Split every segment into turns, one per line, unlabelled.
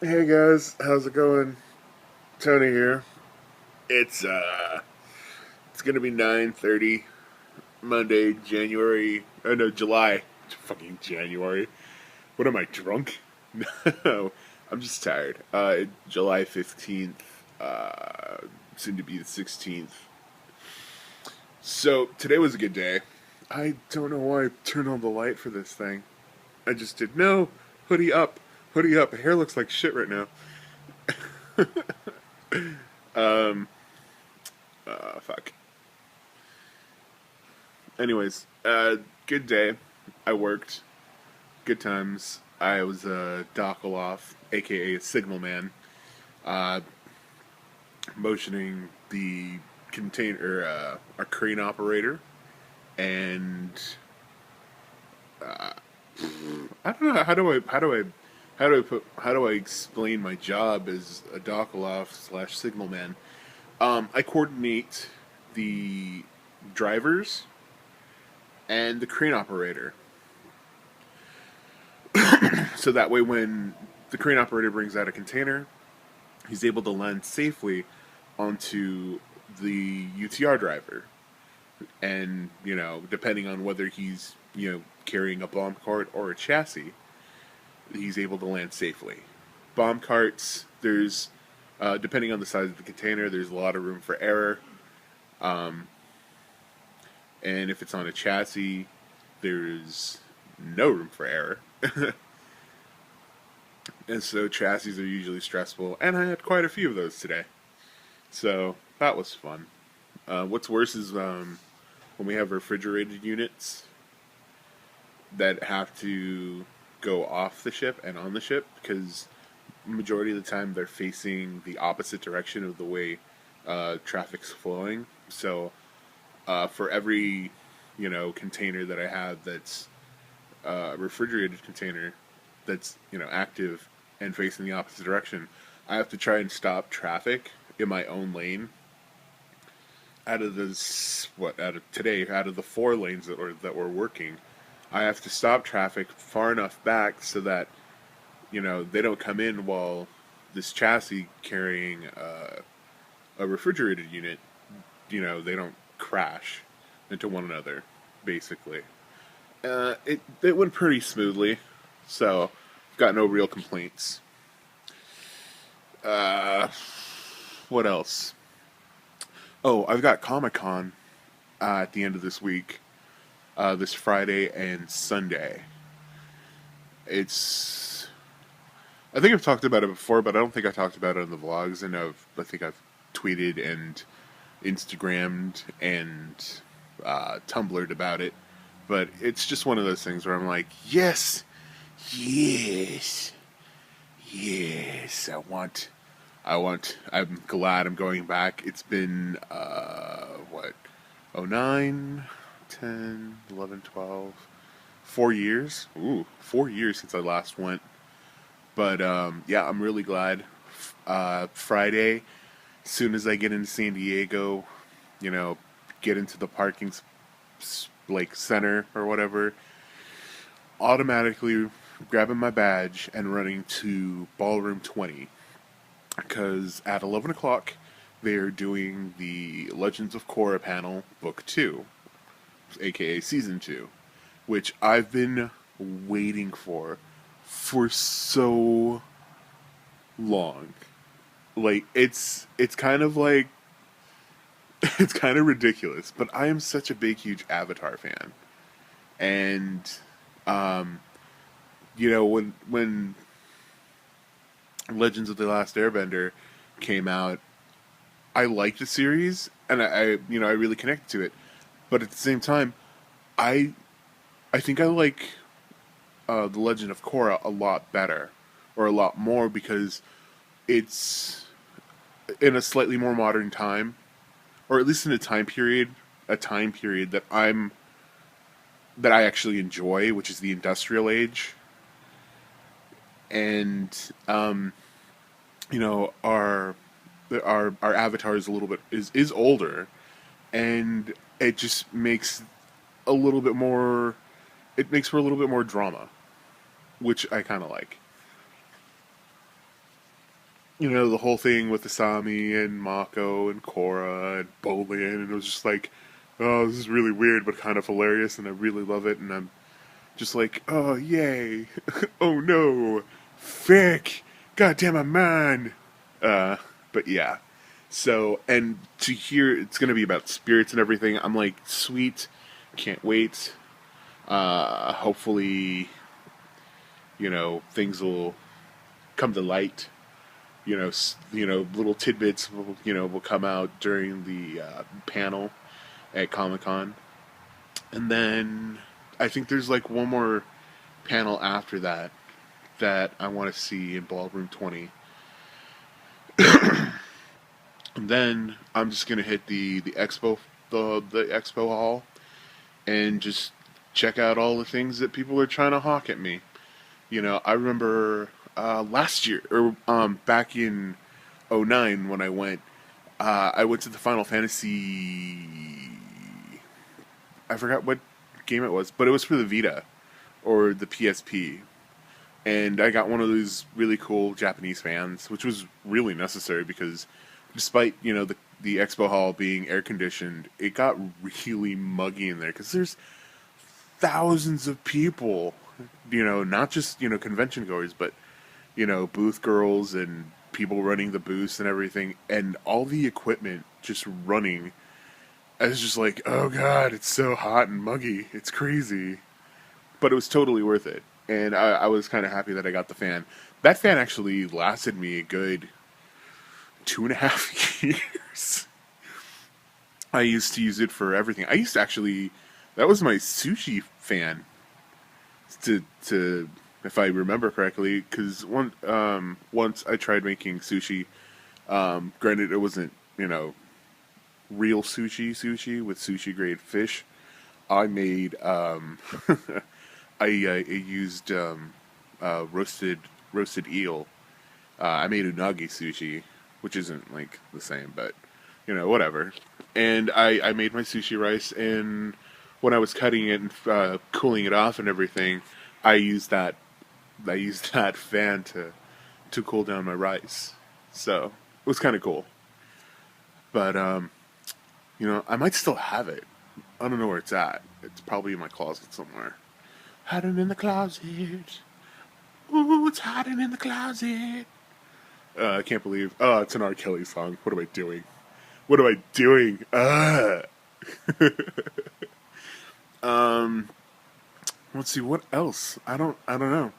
Hey guys, how's it going? Tony here. It's gonna be 9:30 Monday, January. Oh no, July. Fucking January. What am I, drunk? No, I'm just tired. July 15th. Soon to be the 16th. So today was a good day. I don't know why I turned on the light for this thing. I just did. No, hoodie up, hoodie up. Hair looks like shit right now. Fuck. Anyways, good day. I worked. Good times. I was a dockle off, aka a signal man, uh, motioning the container, our crane operator, and I don't know how do I explain my job as a dockle off slash signal man. I coordinate the drivers and the crane operator. So that way, when the crane operator brings out a container, he's able to land safely onto the UTR driver. And, depending on whether he's, carrying a bomb cart or a chassis, he's able to land safely. Bomb carts, depending on the size of the container, there's a lot of room for error. And if it's on a chassis, there's no room for error. And so chassis are usually stressful, and I had quite a few of those today. So that was fun. What's worse is when we have refrigerated units that have to go off the ship and on the ship, because majority of the time they're facing the opposite direction of the way traffic's flowing. So for every container that I have that's a refrigerated container that's active and facing the opposite direction, I have to try and stop traffic in my own lane. Out of the 4 lanes that were working, I have to stop traffic far enough back so that they don't come in while this chassis carrying a refrigerated unit, they don't crash into one another, basically. It went pretty smoothly, so got no real complaints. What else? Oh, I've got Comic-Con at the end of this week, this Friday and Sunday. I think I've talked about it before, but I don't think I talked about it in the vlogs, and I think I've tweeted and Instagrammed and Tumblred about it. But it's just one of those things where I'm like, yes, yes, yes, I'm glad I'm going back. It's been, 09, 10, 11, 12, 4 years? Ooh, 4 years since I last went. But, yeah, I'm really glad. Friday, as soon as I get into San Diego, get into the parking center or whatever, automatically grabbing my badge and running to Ballroom 20, because at 11 o'clock they're doing the Legends of Korra panel, Book 2, aka Season 2, which I've been waiting for so long. Like, it's kind of like, it's kind of ridiculous, but I am such a big, huge Avatar fan. And, when Legends of the Last Airbender came out, I liked the series, and I really connected to it. But at the same time, I I think I like the Legend of Korra a lot better, or a lot more, because it's in a slightly more modern time, or at least in a time period that I actually enjoy, which is the industrial age. And our avatar is a little bit is older, and it just makes a little bit more. It makes for a little bit more drama, which I kind of like. the whole thing with Asami and Mako and Korra and Bolin, and it was just like, oh, this is really weird but kind of hilarious, and I really love it, and I'm just like, oh, yay. Oh, no. Fick. Goddamn, I'm man. But yeah. So, and to hear it's going to be about spirits and everything, I'm like, sweet. Can't wait. Hopefully, things will come to light. Little tidbits will come out during the panel at Comic-Con. And then I think there's like one more panel after that I want to see in Ballroom 20. And then I'm just gonna hit the expo the expo hall and just check out all the things that people are trying to hawk at me. I remember last year or back in '09 when I went to the Final Fantasy. I forgot what game it was, but it was for the Vita or the PSP. And I got one of those really cool Japanese fans, which was really necessary because despite, the expo hall being air conditioned, it got really muggy in there because there's thousands of people, not just, convention goers, but, booth girls and people running the booths and everything, and all the equipment just running. I was just like, oh god, it's so hot and muggy. It's crazy. But it was totally worth it. And I was kind of happy that I got the fan. That fan actually lasted me a good 2.5 years. I used to use it for everything. That was my sushi fan. To if I remember correctly, because once I tried making sushi. Granted, it wasn't real sushi with sushi grade fish. I made I used roasted eel. I made unagi sushi, which isn't like the same, but whatever. And I made my sushi rice, and when I was cutting it and cooling it off and everything, I used that fan to cool down my rice. So it was kind of cool. But I might still have it. I don't know where it's at. It's probably in my closet somewhere. Hiding in the closet. Ooh, it's hiding in the closet. I can't believe. Oh, it's an R. Kelly song. What am I doing? What am I doing? Let's see. What else? I don't know.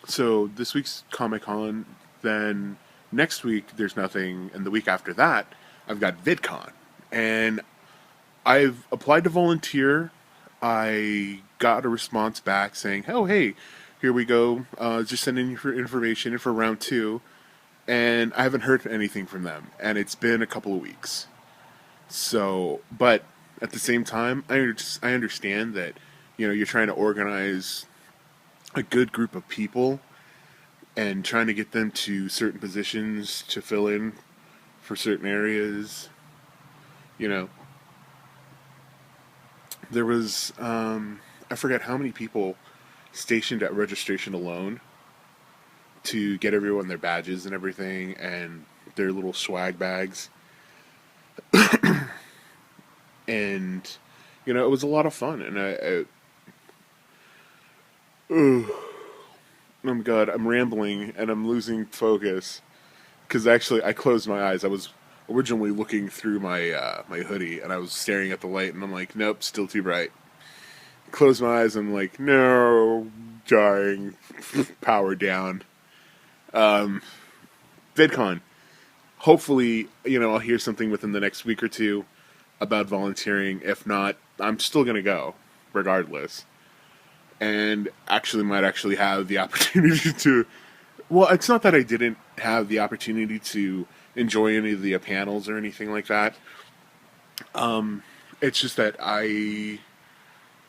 So this week's Comic-Con. Then next week there's nothing, and the week after that I've got VidCon, and I've applied to volunteer. I got a response back saying, "Oh, hey, here we go. Just sending you for information for round 2," and I haven't heard anything from them, and it's been a couple of weeks. So, but at the same time, I understand that you're trying to organize a good group of people and trying to get them to certain positions to fill in for certain areas. There was, I forget how many people stationed at registration alone to get everyone their badges and everything and their little swag bags. And, it was a lot of fun. And oh my god, I'm rambling and I'm losing focus. Because actually, I closed my eyes. I was originally looking through my my hoodie, and I was staring at the light, and I'm like, nope, still too bright. Close my eyes, and I'm like, no, dying. Power down. VidCon. Hopefully, I'll hear something within the next week or two about volunteering. If not, I'm still going to go, regardless. And might actually have the opportunity to... Well, it's not that I didn't have the opportunity to enjoy any of the panels or anything like that. It's just that I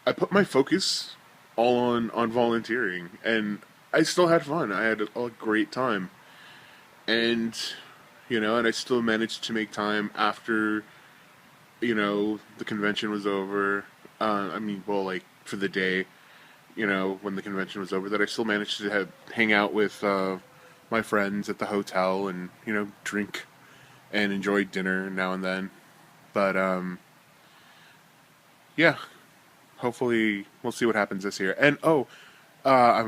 put my focus all on volunteering, and I still had fun. I had a great time. And, and I still managed to make time after, the convention was over. For the day. when the convention was over, that I still managed to hang out with my friends at the hotel and, drink and enjoy dinner now and then. But, yeah, hopefully we'll see what happens this year. And,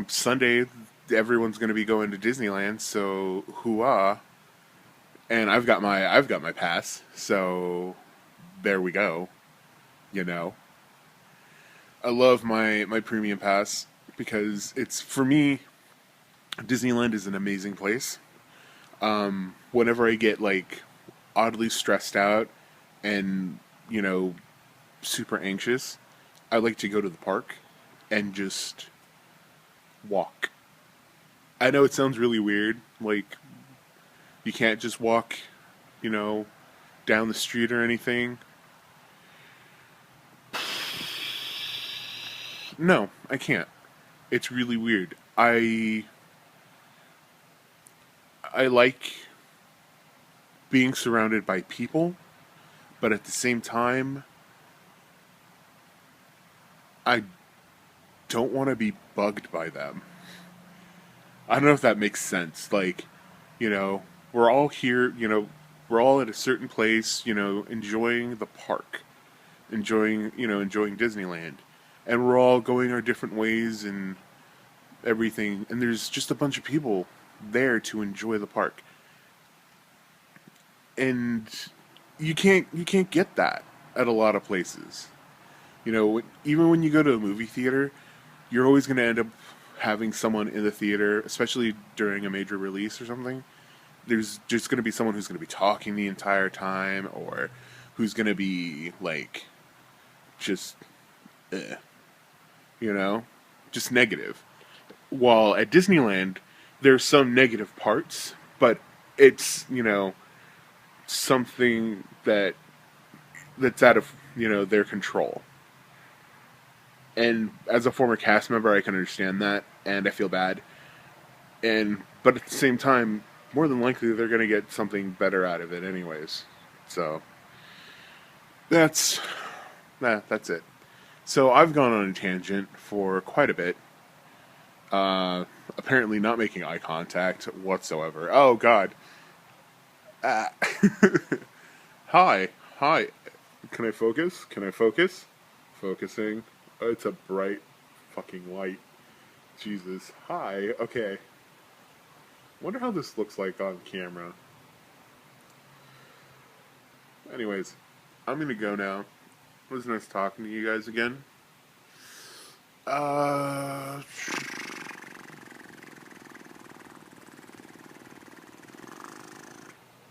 Sunday, everyone's going to be going to Disneyland, so hoo-ah. And I've got my pass, so there we go, you know. I love my premium pass because it's, for me, Disneyland is an amazing place. Whenever I get like oddly stressed out and super anxious, I like to go to the park and just walk. I know it sounds really weird, like you can't just walk, you know, down the street or anything. No, I can't. It's really weird. I like being surrounded by people, but at the same time, I don't want to be bugged by them. I don't know if that makes sense. Like, we're all here, we're all at a certain place, enjoying the park, enjoying Disneyland. And we're all going our different ways and everything. And there's just a bunch of people there to enjoy the park. And you can't get that at a lot of places. Even when you go to a movie theater, you're always going to end up having someone in the theater, especially during a major release or something. There's just going to be someone who's going to be talking the entire time, or who's going to be like just eh, just negative. While at Disneyland, there's some negative parts, but it's, something that's out of, their control. And as a former cast member, I can understand that, and I feel bad. But at the same time, more than likely they're going to get something better out of it anyways. So that's it. So I've gone on a tangent for quite a bit. Apparently not making eye contact whatsoever. Oh God. Uh, hi. Can I focus? Focusing. Oh, it's a bright fucking light. Jesus. Hi. Okay. Wonder how this looks like on camera. Anyways, I'm gonna go now. It was nice talking to you guys again. Uh,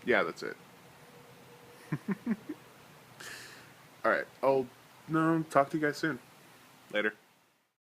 yeah, that's it. Alright, I'll talk to you guys soon. Later.